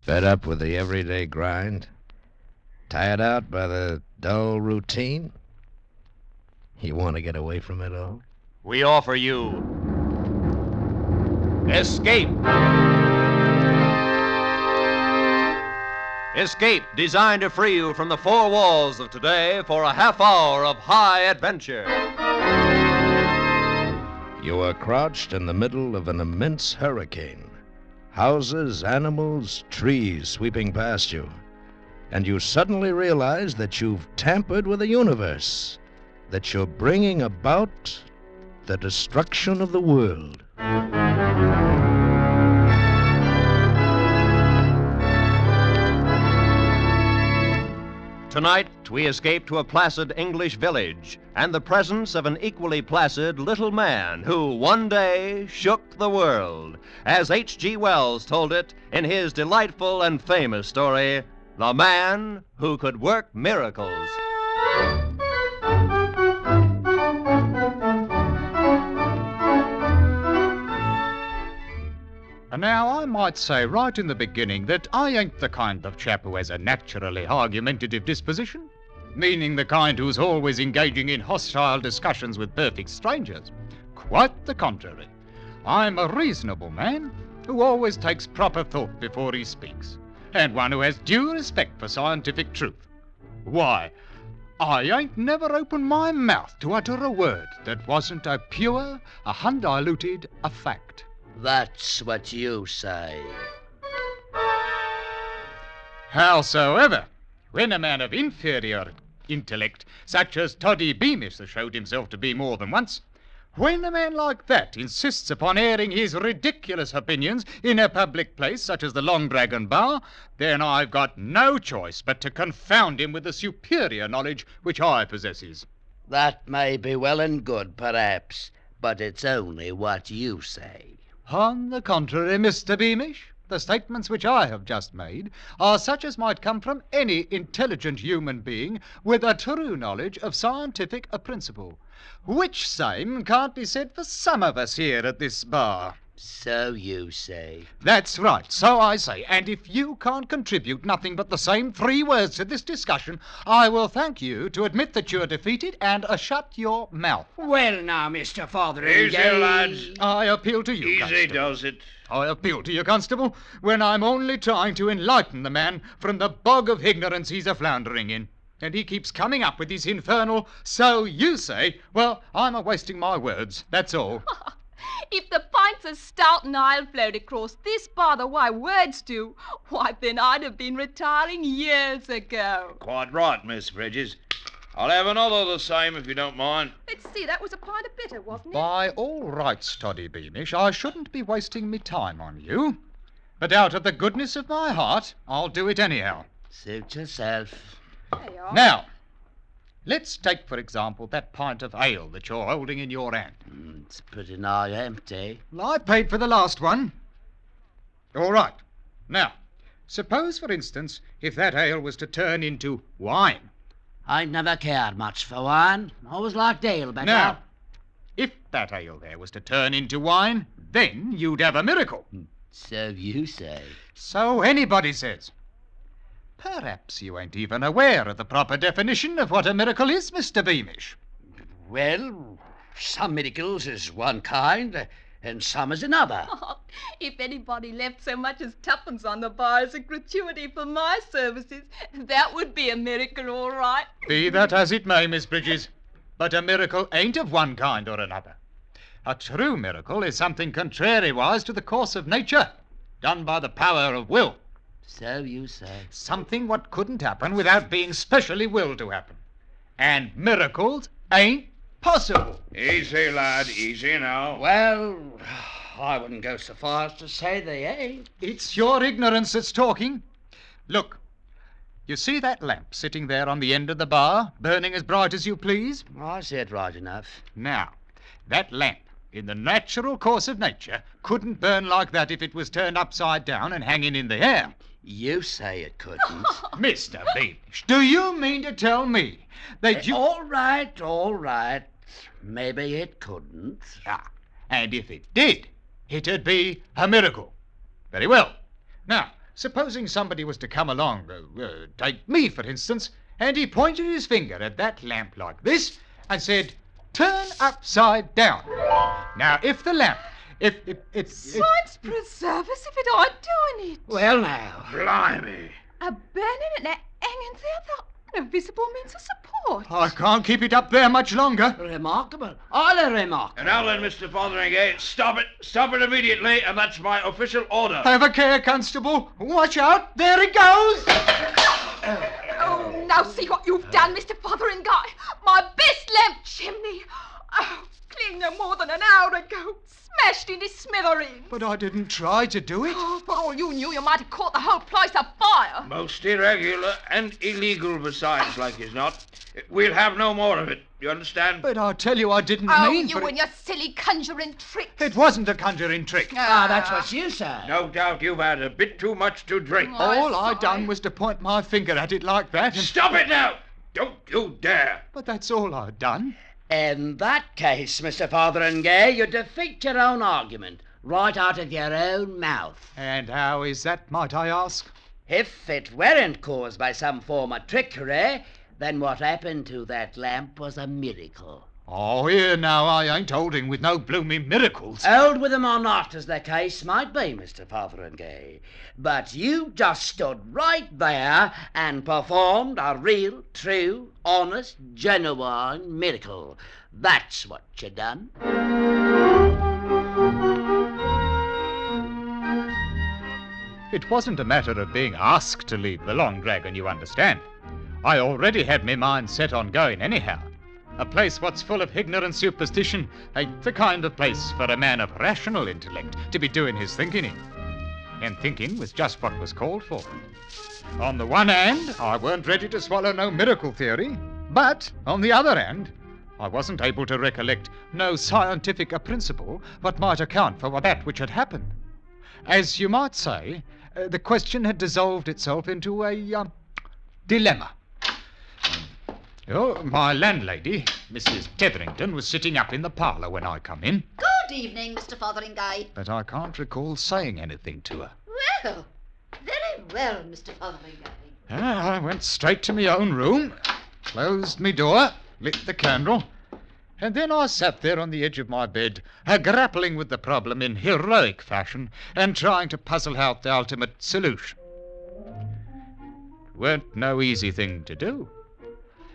Fed up with the everyday grind? Tired out by the dull routine? You want to get away from it all? We offer you Escape. Escape, designed to free you from the four walls of today for a half hour of high adventure. You are crouched in the middle of an immense hurricane. Houses, animals, trees sweeping past you. And you suddenly realize that you've tampered with the universe, that you're bringing about the destruction of the world. Tonight, we escape to a placid English village and the presence of an equally placid little man who one day shook the world, as H.G. Wells told it in his delightful and famous story, The Man Who Could Work Miracles. Now, I might say right in the beginning that I ain't the kind of chap who has a naturally argumentative disposition, meaning the kind who's always engaging in hostile discussions with perfect strangers. Quite the contrary. I'm a reasonable man who always takes proper thought before he speaks, and one who has due respect for scientific truth. Why, I ain't never opened my mouth to utter a word that wasn't a pure, a undiluted, a fact. That's what you say. Howsoever, when a man of inferior intellect, such as Toddy Beamish has showed himself to be more than once, when a man like that insists upon airing his ridiculous opinions in a public place such as the Long Dragon Bar, then I've got no choice but to confound him with the superior knowledge which I possesses. That may be well and good, perhaps, but it's only what you say. On the contrary, Mr. Beamish, the statements which I have just made are such as might come from any intelligent human being with a true knowledge of scientific principle, which same can't be said for some of us here at this bar. So you say. That's right, so I say, and if you can't contribute nothing but the same three words to this discussion, I will thank you to admit that you're defeated and shut your mouth. Well, now, Mr. Fotheringay. Easy, lads. I appeal to you, Easy Constable. does it. I appeal to you, Constable, when I'm only trying to enlighten the man from the bog of ignorance he's a-floundering in. And he keeps coming up with his infernal, so you say. Well, I'm a-wasting my words, that's all. If the pints of stout and ale flowed across this bar the way words do, why, then I'd have been retiring years ago. Quite right, Miss Bridges. I'll have another the same if you don't mind. Let's see, that was a pint of bitter, wasn't it? By all rights, Toddy Beamish, I shouldn't be wasting me time on you. But out of the goodness of my heart, I'll do it anyhow. Suit yourself. There you are. Now, let's take, for example, that pint of ale that you're holding in your hand. It's pretty nigh empty. Well, I paid for the last one. All right. Now, suppose, for instance, if that ale was to turn into wine. I never cared much for wine. Always liked ale better. Now, if that ale there was to turn into wine, then you'd have a miracle. So you say. So anybody says. Perhaps you ain't even aware of the proper definition of what a miracle is, Mr. Beamish. Well, some miracles is one kind, and some is another. Oh, if anybody left so much as tuppence on the bar as a gratuity for my services, that would be a miracle, all right. Be that as it may, Miss Bridges, but a miracle ain't of one kind or another. A true miracle is something contrariwise to the course of nature, done by the power of will. So you say. Something what couldn't happen without being specially willed to happen. And miracles ain't possible. Easy, lad, easy now. Well, I wouldn't go so far as to say they ain't. It's your ignorance that's talking. Look, you see that lamp sitting there on the end of the bar, burning as bright as you please? I see it right enough. Now, that lamp, in the natural course of nature, couldn't burn like that if it was turned upside down and hanging in the air. You say it couldn't. Mr. Beamish, do you mean to tell me that you... All right. Maybe it couldn't. And if it did, it'd be a miracle. Very well. Now, supposing somebody was to come along, take me for instance, and he pointed his finger at that lamp like this and said, "Turn upside down." Now, if the lamp, if Science preserve us if it aren't doing it. Well, now. Blimey. A burning and a hanging there without no visible means of support. I can't keep it up there much longer. Remarkable. Highly remarkable. And now then, Mr. Fotheringay, stop it. Stop it immediately, and that's my official order. Have a care, Constable. Watch out. There it goes. Oh, now see what you've done, Mr. Fotheringay. My best lamp chimney. Oh, clean no more than an hour ago. Smashed into smithereens. But I didn't try to do it. Oh, for all you knew, you might have caught the whole place afire. Most irregular and illegal besides, like as not. We'll have no more of it. You understand? But I tell you, I didn't Oh, mean you for and your silly conjuring tricks. it. It wasn't a conjuring trick. That's what you say. No doubt you've had a bit too much to drink. All I done was to point my finger at it like that and... Stop it now! Don't you dare! But that's all I'd done. In that case, Mr. Fotheringay, you defeat your own argument right out of your own mouth. And how is that, might I ask? If it weren't caused by some form of trickery, then what happened to that lamp was a miracle. Oh, here now, I ain't holding with no blooming miracles. Hold with them or not, as the case might be, Mr. Fotheringay. But you just stood right there and performed a real, true, honest, genuine miracle. That's what you done. It wasn't a matter of being asked to leave the Long Dragon, you understand. I already had my mind set on going anyhow. A place what's full of ignorant superstition ain't the kind of place for a man of rational intellect to be doing his thinking in. And thinking was just what was called for. On the one hand, I weren't ready to swallow no miracle theory, but on the other hand, I wasn't able to recollect no scientific principle what might account for that which had happened. As you might say, the question had dissolved itself into a dilemma. Oh, my landlady, Mrs. Tetherington, was sitting up in the parlour when I come in. Good evening, Mr. Fotheringay. But I can't recall saying anything to her. Well, very well, Mr. Fotheringay. I went straight to my own room, closed my door, lit the candle, and then I sat there on the edge of my bed, grappling with the problem in heroic fashion and trying to puzzle out the ultimate solution. It weren't no easy thing to do.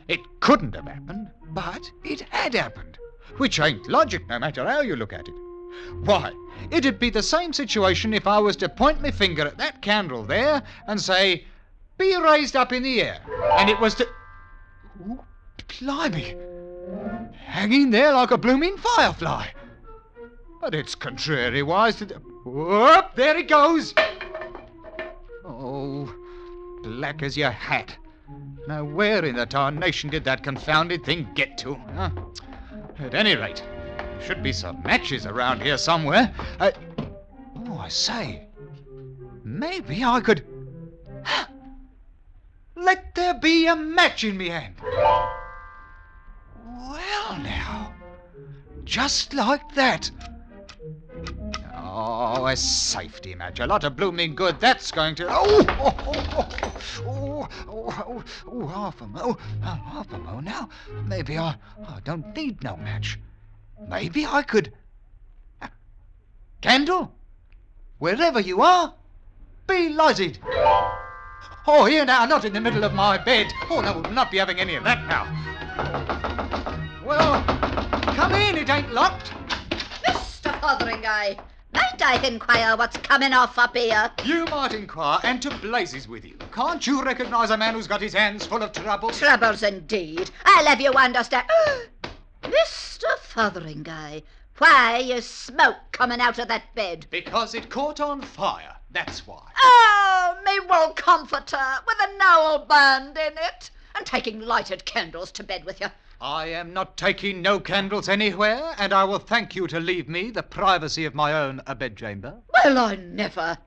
It couldn't have happened, but it had happened, which ain't logic no matter how you look at it. Why, it'd be the same situation if I was to point my finger at that candle there and say, "Be raised up in the air," and it was to... Ooh, blimey! Hanging there like a blooming firefly. But it's contrariwise to the... Whoop, there it goes! Oh, black as your hat. Now, where in the tarnation did that confounded thing get to? Huh? At any rate, there should be some matches around here somewhere. Oh, I say, maybe I could... Let there be a match in me hand. Well, now, just like that. Oh, a safety match. A lot of blooming good that's going to... half a mo now. Maybe I don't need no match. Maybe I could... Candle, wherever you are, be lighted. Oh, here now, not in the middle of my bed. Oh, no, we'll not be having any of that now. Well, come in, it ain't locked. Mr. Fotheringay, might I inquire what's coming off up here? You might inquire, and to blazes with you. Can't you recognise a man who's got his hands full of trouble? Troubles indeed. I'll have you understand. Mr. Fotheringay, why is smoke coming out of that bed? Because it caught on fire, that's why. Oh, me wool comforter with a Noel band in it, and taking lighted candles to bed with you. I am not taking no candles anywhere, and I will thank you to leave me the privacy of my own bedchamber. Well, I never.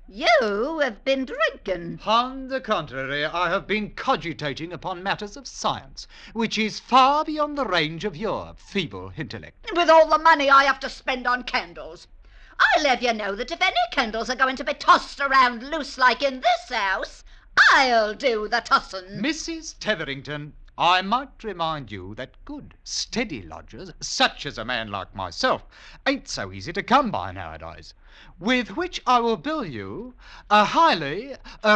You have been drinking. On the contrary, I have been cogitating upon matters of science, which is far beyond the range of your feeble intellect. With all the money I have to spend on candles. I'll have you know that if any candles are going to be tossed around loose like in this house, I'll do the tossing. Mrs. Tetherington, I might remind you that good, steady lodgers, such as a man like myself, ain't so easy to come by nowadays. With which I will bill you a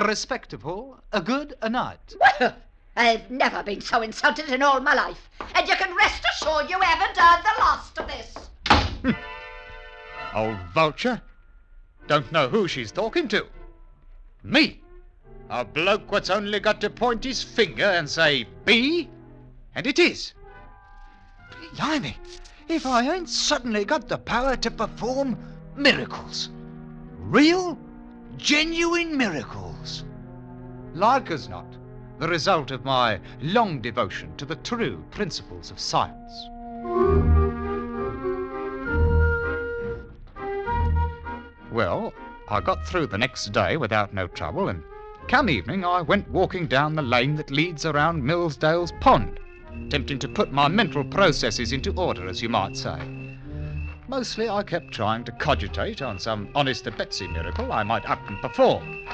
respectable, a good a night. Well, I've never been so insulted in all my life, and you can rest assured you haven't heard the last of this. Old vulture. Don't know who she's talking to. Me? A bloke what's only got to point his finger and say, be, and it is. Blimey, if I ain't suddenly got the power to perform miracles. Real, genuine miracles. Like as not, the result of my long devotion to the true principles of science. Well, I got through the next day without no trouble, and come evening I went walking down the lane that leads around Millsdale's pond, attempting to put my mental processes into order, as you might say. Mostly I kept trying to cogitate on some honest-to-Betsy miracle I might up and perform.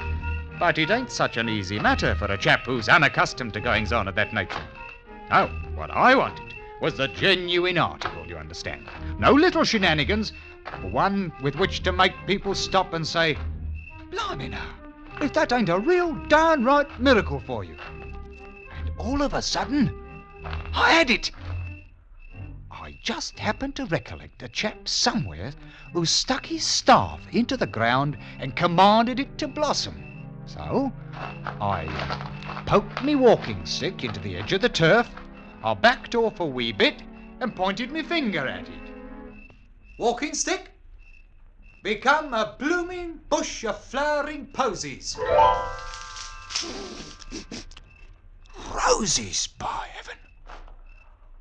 But it ain't such an easy matter for a chap who's unaccustomed to goings-on of that nature. No, what I wanted was the genuine article, you understand. No little shenanigans, but one with which to make people stop and say, blimey now, if that ain't a real downright miracle for you. And all of a sudden, I had it. I just happened to recollect a chap somewhere who stuck his staff into the ground and commanded it to blossom. So, I poked me walking stick into the edge of the turf, I backed off a wee bit and pointed me finger at it. Walking stick, become a blooming bush of flowering posies. Roses, by heaven.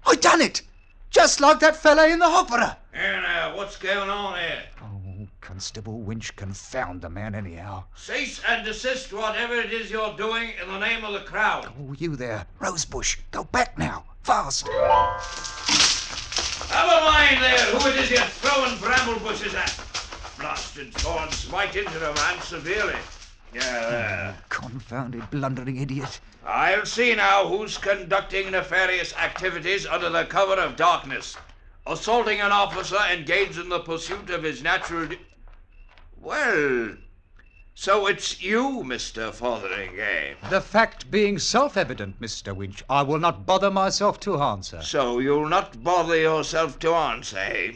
I done it! Just like that fella in the opera. Here now, what's going on here? Oh, Constable Winch, confound the man anyhow. Cease and desist whatever it is you're doing in the name of the crowd. Oh, you there, Rosebush, go back now, fast. Have a mind there who it is you're throwing bramble bushes at. Blasted thorns might injure a man severely. Yeah, there. Confounded blundering idiot. I'll see now who's conducting nefarious activities under the cover of darkness. Assaulting an officer engaged in the pursuit of his natural... Well, so it's you, Mr. Fotheringay. The fact being self-evident, Mr. Winch, I will not bother myself to answer. So you'll not bother yourself to answer, eh?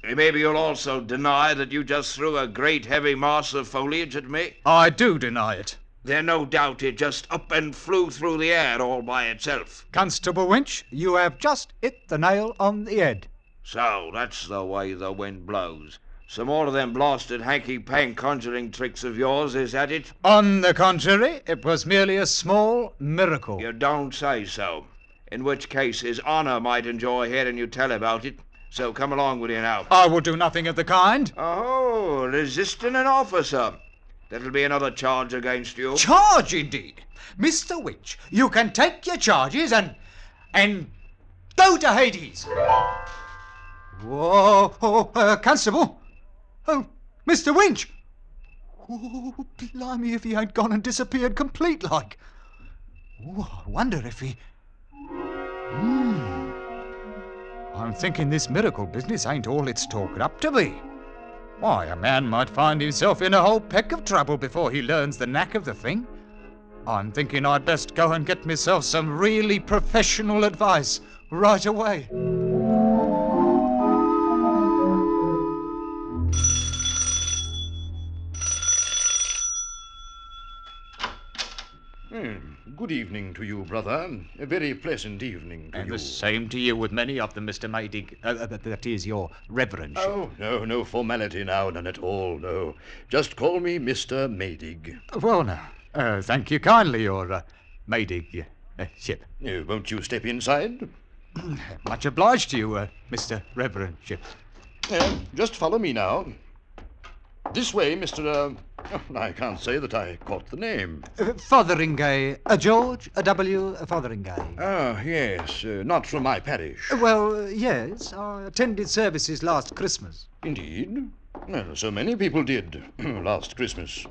Maybe you'll also deny that you just threw a great heavy mass of foliage at me? I do deny it. Then no doubt it just up and flew through the air all by itself. Constable Winch, you have just hit the nail on the head. So that's the way the wind blows. Some more of them blasted hanky-pank conjuring tricks of yours, is that it? On the contrary, it was merely a small miracle. You don't say so. In which case his honour might enjoy hearing you tell about it. So come along with you now. I will do nothing of the kind. Oh, resisting an officer. That'll be another charge against you. Charge, indeed. Mr. Winch, you can take your charges and go to Hades. Whoa, Constable. Oh, Mr. Winch. Oh, blimey, if he ain't gone and disappeared complete like. Oh, I wonder if he... I'm thinking this miracle business ain't all it's talked up to be. Why, a man might find himself in a whole peck of trouble before he learns the knack of the thing. I'm thinking I'd best go and get myself some really professional advice right away. Good evening to you, brother. A very pleasant evening to you. And the same to you with many of them, Mr. Maydig. That is, your reverendship. Oh, no formality now, none at all, no. Just call me Mr. Maydig. Well, now, thank you kindly, your Maydig ship. Won't you step inside? Much obliged to you, Mr. Reverendship. Just follow me now. This way, Mr. I can't say that I caught the name. Fotheringay. George W. Fotheringay. Ah, yes. Not from my parish. Well, yes. I attended services last Christmas. Indeed? Well, so many people did last Christmas.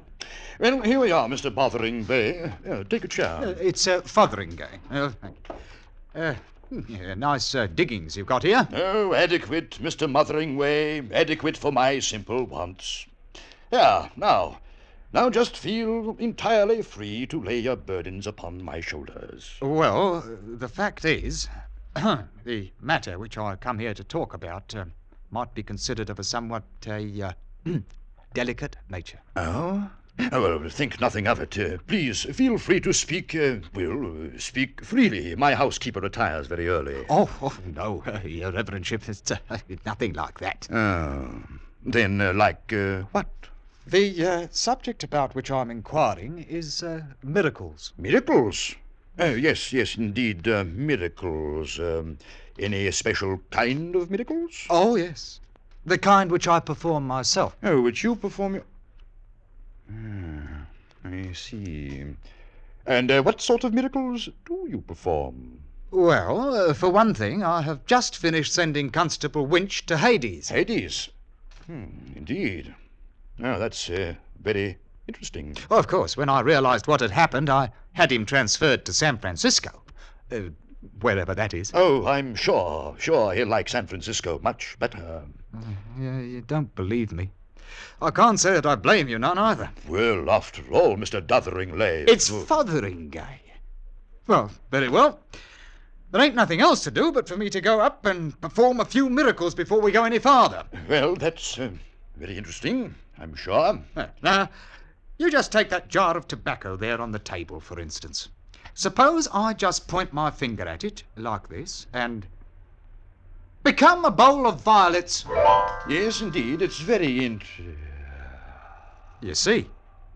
Well, here we are, Mr. Fotheringay. Take a chair. It's Fotheringay. Nice diggings you've got here. Oh, adequate, Mr. Motheringay. Adequate for my simple wants. Now just feel entirely free to lay your burdens upon my shoulders. Well, the fact is, the matter which I come here to talk about might be considered of a somewhat delicate nature. Oh? Well, think nothing of it. Please, feel free to speak, speak freely. My housekeeper retires very early. Oh no, Your Reverendship, it's nothing like that. Oh. Then, what? The subject about which I'm inquiring is miracles. Miracles? Yes, indeed, miracles. Any special kind of miracles? Oh, yes. The kind which I perform myself. Oh, which you perform I see. And what sort of miracles do you perform? Well, for one thing, I have just finished sending Constable Winch to Hades. Hades? Indeed. Oh, that's very interesting. Of course, when I realized what had happened, I had him transferred to San Francisco. Wherever that is. Oh, I'm sure he'll like San Francisco much better. You don't believe me. I can't say that I blame you none either. Well, after all, Mr. Dotheringay... It's Fotheringay. Well, very well. There ain't nothing else to do but for me to go up and perform a few miracles before we go any farther. Well, that's very interesting, I'm sure. Now, you just take that jar of tobacco there on the table, for instance. Suppose I just point my finger at it, like this, and... become a bowl of violets. Yes, indeed, it's very You see,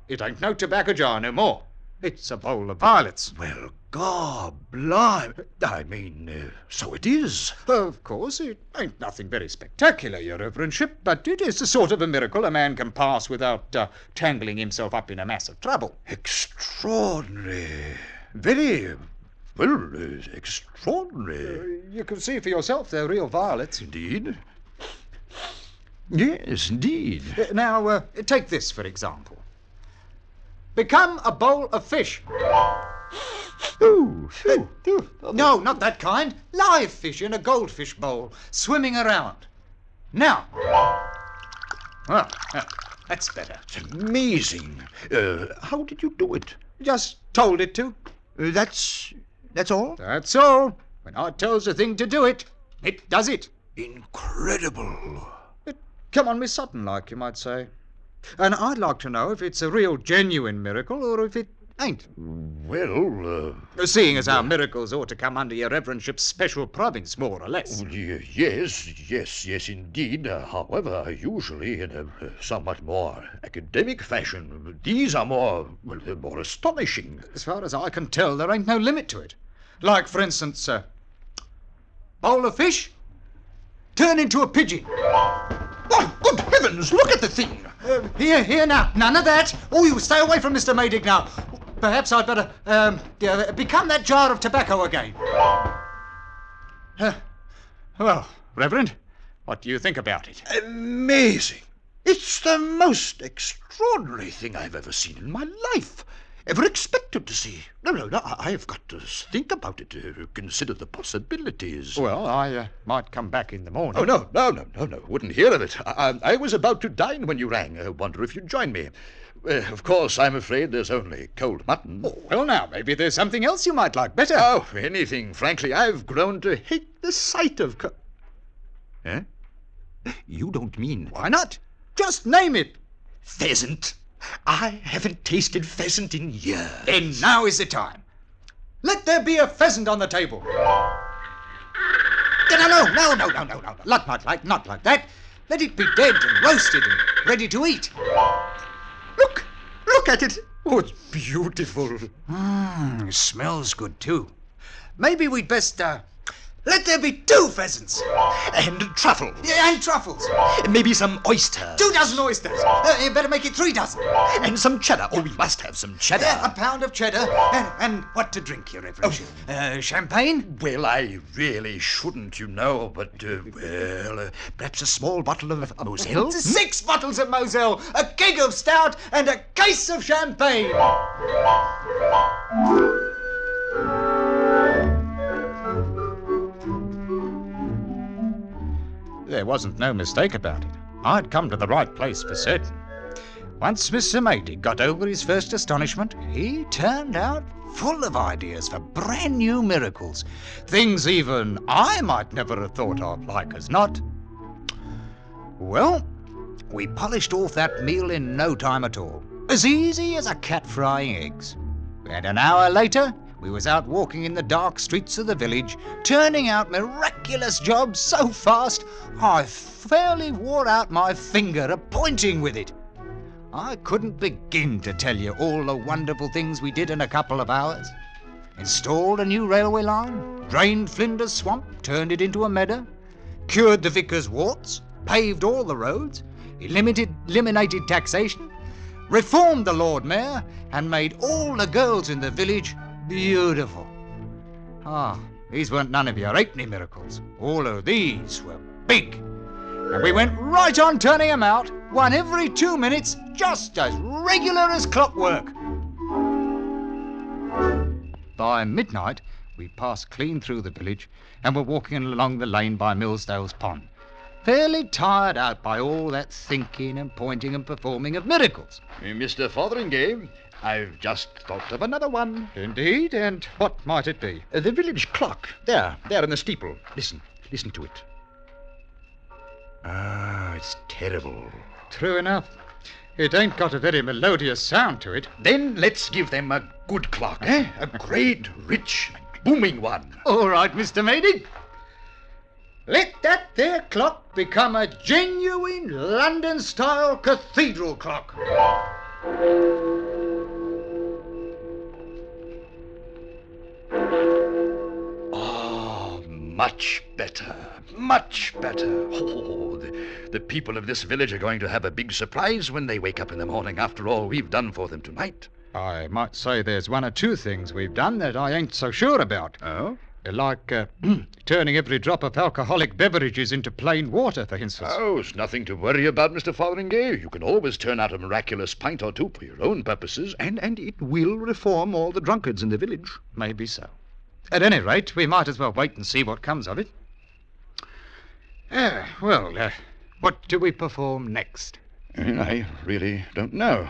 it ain't no tobacco jar no more. It's a bowl of violets. Well, God blimey. I mean, so it is. Of course, it ain't nothing very spectacular, Your Reverendship, but it is the sort of a miracle a man can pass without tangling himself up in a mass of trouble. Extraordinary. Very... well, extraordinary. You can see for yourself they're real violets. Indeed. Yes, indeed. Now, take this, for example. Become a bowl of fish. Ooh. No, not that kind. Live fish in a goldfish bowl, swimming around. Now. Well, that's better. It's amazing. How did you do it? Just told it to. That's all? That's all. When I tells a thing to do it, it does it. Incredible. It come on me sudden, like you might say. And I'd like to know if it's a real genuine miracle or if it ain't. Well, seeing as our miracles ought to come under Your Reverendship's special province, more or less. Yes, indeed. However, usually in a somewhat more academic fashion. These are more astonishing. As far as I can tell, there ain't no limit to it. Like, for instance, bowl of fish, turn into a pigeon. Why, good heavens, look at the thing. Here now. None of that. Oh, you stay away from Mr. Maydig now. Perhaps I'd better become that jar of tobacco again. Well, Reverend, what do you think about it? Amazing. It's the most extraordinary thing I've ever seen in my life. Ever expected to see. No, I've got to think about it, consider the possibilities. Well, I might come back in the morning. Oh, no. Wouldn't hear of it. I was about to dine when you rang. I wonder if you'd join me. Of course, I'm afraid there's only cold mutton. Oh, well, now, maybe there's something else you might like better. Oh, anything. Frankly, I've grown to hate the sight of... Eh? You don't mean... Why not? Just name it. Pheasant. I haven't tasted pheasant in years. Then now is the time. Let there be a pheasant on the table. No. Not like that. Let it be dead and roasted and ready to eat. Look at it. Oh, it's beautiful. Smells good, too. Maybe we'd best Let there be 2 pheasants. And truffles. Yeah, and truffles. Maybe some oysters. 2 dozen oysters. You better make it 3 dozen. And some cheddar. Oh, we must have some cheddar. Yeah, a pound of cheddar. And what to drink, Your Reverence? Champagne? Well, I really shouldn't, you know, but, perhaps a small bottle of Moselle? 6 bottles of Moselle, a keg of stout, and a case of champagne. There wasn't no mistake about it. I'd come to the right place for certain. Once Mr. Maydig got over his first astonishment, he turned out full of ideas for brand new miracles. Things even I might never have thought of, like as not. Well, we polished off that meal in no time at all. As easy as a cat frying eggs. And an hour later, we was out walking in the dark streets of the village, turning out miraculous jobs so fast, I fairly wore out my finger a-pointing with it. I couldn't begin to tell you all the wonderful things we did in a couple of hours. Installed a new railway line, drained Flinders Swamp, turned it into a meadow, cured the vicar's warts, paved all the roads, eliminated taxation, reformed the Lord Mayor, and made all the girls in the village beautiful. These weren't none of your halfpenny miracles. All of these were big. And we went right on turning them out, one every 2 minutes, just as regular as clockwork. By midnight, we passed clean through the village and were walking along the lane by Millsdale's Pond, fairly tired out by all that thinking and pointing and performing of miracles. Mr. Fotheringay, I've just thought of another one. Indeed? And what might it be? The village clock. There in the steeple. Listen to it. It's terrible. True enough. It ain't got a very melodious sound to it. Then let's give them a good clock, eh? A great, rich, booming one. All right, Mr. Maydig. Let that there clock become a genuine London-style cathedral clock. Much better. Much better. Oh, the people of this village are going to have a big surprise when they wake up in the morning after all we've done for them tonight. I might say there's 1 or 2 things we've done that I ain't so sure about. Oh? Like turning every drop of alcoholic beverages into plain water, for instance. Oh, it's nothing to worry about, Mr. Fotheringay. You can always turn out a miraculous pint or 2 for your own purposes, and it will reform all the drunkards in the village. Maybe so. At any rate, we might as well wait and see what comes of it. What do we perform next? I really don't know.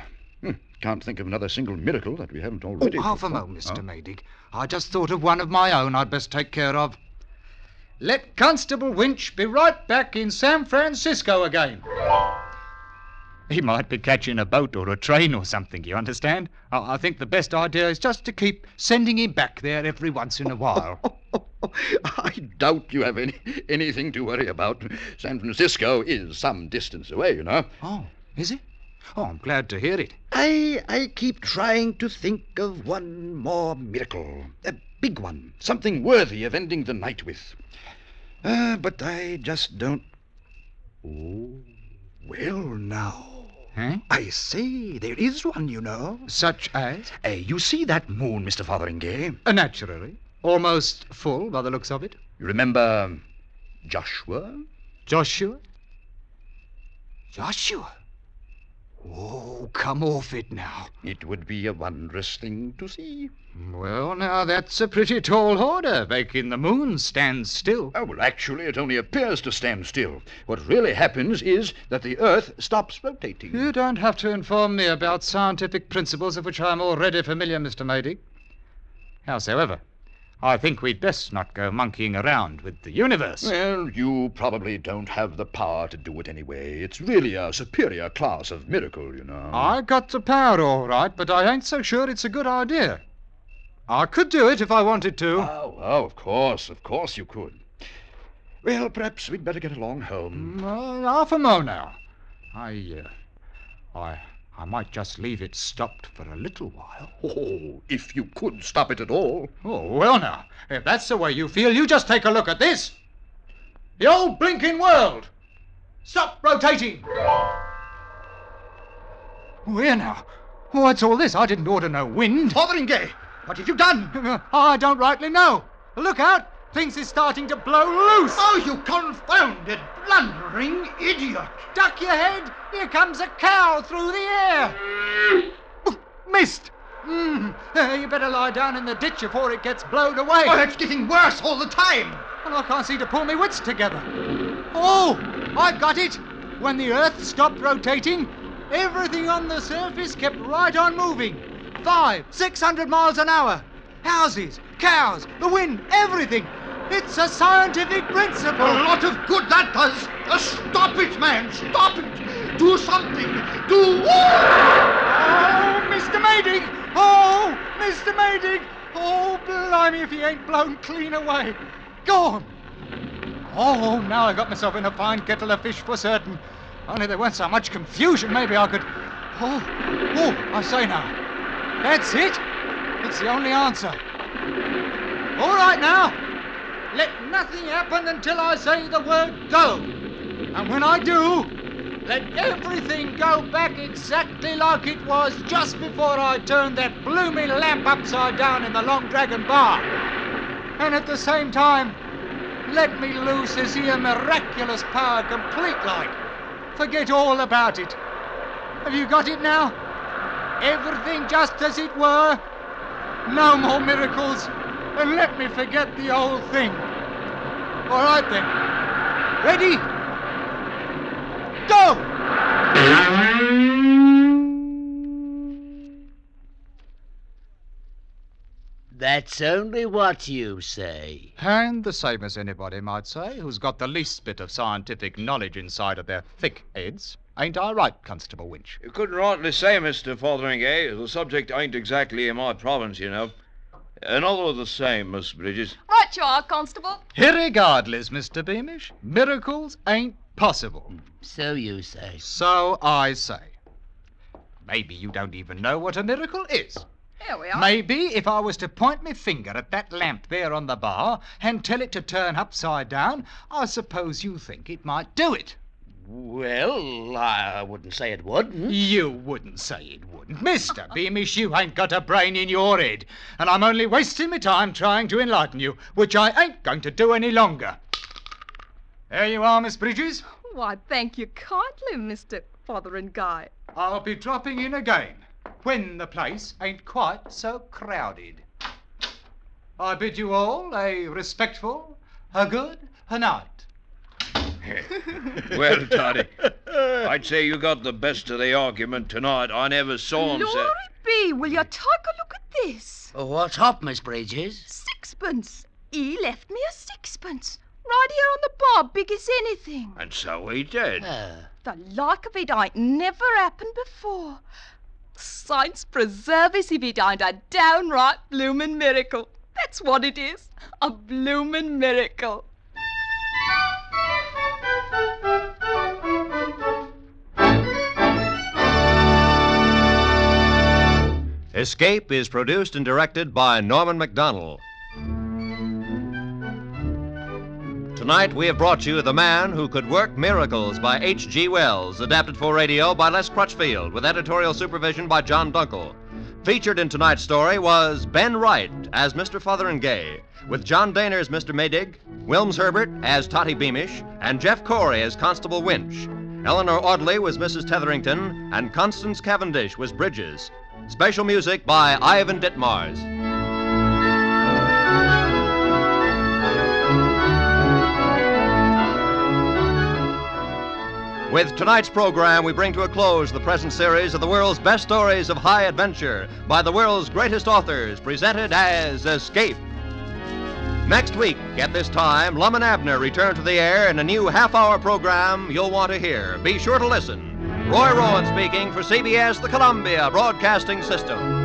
Can't think of another single miracle that we haven't already half a moment, Mr. Maydig. I just thought of one of my own I'd best take care of. Let Constable Winch be right back in San Francisco again. He might be catching a boat or a train or something, you understand? I think the best idea is just to keep sending him back there every once in a while. I doubt you have anything to worry about. San Francisco is some distance away, you know. Oh, is it? Oh, I'm glad to hear it. I keep trying to think of one more miracle. A big one. Something worthy of ending the night with. But I just don't... Oh, well now. Huh? I say, there is one, you know. Such as? You see that moon, Mr. Fotheringay? Naturally. Almost full by the looks of it. You remember Joshua? Joshua? Oh, come off it now. It would be a wondrous thing to see. Well, now, that's a pretty tall order, making the moon stand still. Oh, well, actually, it only appears to stand still. What really happens is that the Earth stops rotating. You don't have to inform me about scientific principles of which I'm already familiar, Mr. Maydig. Howsoever, I think we'd best not go monkeying around with the universe. Well, you probably don't have the power to do it anyway. It's really a superior class of miracle, you know. I got the power all right, but I ain't so sure it's a good idea. I could do it if I wanted to. Oh, of course you could. Well, perhaps we'd better get along home. Half a mo now. I I might just leave it stopped for a little while. Oh, if you could stop it at all. Oh, well now, if that's the way you feel, you just take a look at this. The old blinking world. Stop rotating. Oh, here now. What's all this? I didn't order no wind. Fotheringay, what have you done? I don't rightly know. Look out. Things is starting to blow loose. Oh, you confounded, blundering idiot. Duck your head. Here comes a cow through the air. Oh, missed. You better lie down in the ditch before it gets blown away. Oh, it's getting worse all the time. Well, I can't seem to pull my wits together. Oh, I got it. When the Earth stopped rotating, everything on the surface kept right on moving. 500-600 miles an hour. Houses, cows, the wind, everything. It's a scientific principle. A lot of good that does. Stop it, man. Stop it. Do something. Do... Oh, Mr. Maydig. Oh, Mr. Maydig. Oh, blimey if he ain't blown clean away. Gone. Oh, now I got myself in a fine kettle of fish for certain. Only there weren't so much confusion, maybe I could... Oh, I say now. That's it. It's the only answer. All right now. Let nothing happen until I say the word go. And when I do, let everything go back exactly like it was just before I turned that blooming lamp upside down in the Long Dragon bar. And at the same time, let me loose this here miraculous power complete like. Forget all about it. Have you got it now? Everything just as it were? No more miracles, and let me forget the old thing. All right then. Ready? Go! That's only what you say. And the same as anybody might say who's got the least bit of scientific knowledge inside of their thick heads. Ain't I right, Constable Winch? You couldn't rightly say, Mr. Fotheringay. The subject ain't exactly in my province, you know. Another of the same, Miss Bridges. Right you are, Constable. Irregardless, Mr. Beamish, miracles ain't possible. So you say. So I say. Maybe you don't even know what a miracle is. Here we are. Maybe if I was to point my finger at that lamp there on the bar and tell it to turn upside down, I suppose you think it might do it. Well, I wouldn't say it wouldn't. You wouldn't say it wouldn't. Mr. Beamish, you ain't got a brain in your head, and I'm only wasting my time trying to enlighten you, which I ain't going to do any longer. There you are, Miss Bridges. Why, thank you kindly, Mr. Fotheringay. I'll be dropping in again when the place ain't quite so crowded. I bid you all a respectful, a good night. Well, Toddy, I'd say you got the best of the argument tonight. I never saw him Glory be, will you take a look at this? What's up, Miss Bridges? Sixpence. He left me a sixpence. Right here on the bar, big as anything. And so he did. The like of it ain't never happened before. Saints preserve us if it ain't a downright bloomin' miracle. That's what it is. A bloomin' miracle. Escape is produced and directed by Norman MacDonald. Tonight we have brought you The Man Who Could Work Miracles by H.G. Wells, adapted for radio by Les Crutchfield, with editorial supervision by John Dunkel. Featured in tonight's story was Ben Wright as Mr. Fotheringay, with John Daner as Mr. Maydig, Wilms Herbert as Totty Beamish, and Jeff Corey as Constable Winch. Eleanor Audley was Mrs. Tetherington, and Constance Cavendish was Bridges. Special music by Ivan Ditmars. With tonight's program, we bring to a close the present series of the world's best stories of high adventure by the world's greatest authors, presented as Escape. Next week, at this time, Lum and Abner return to the air in a new half-hour program you'll want to hear. Be sure to listen. Roy Rowan speaking for CBS, the Columbia Broadcasting System.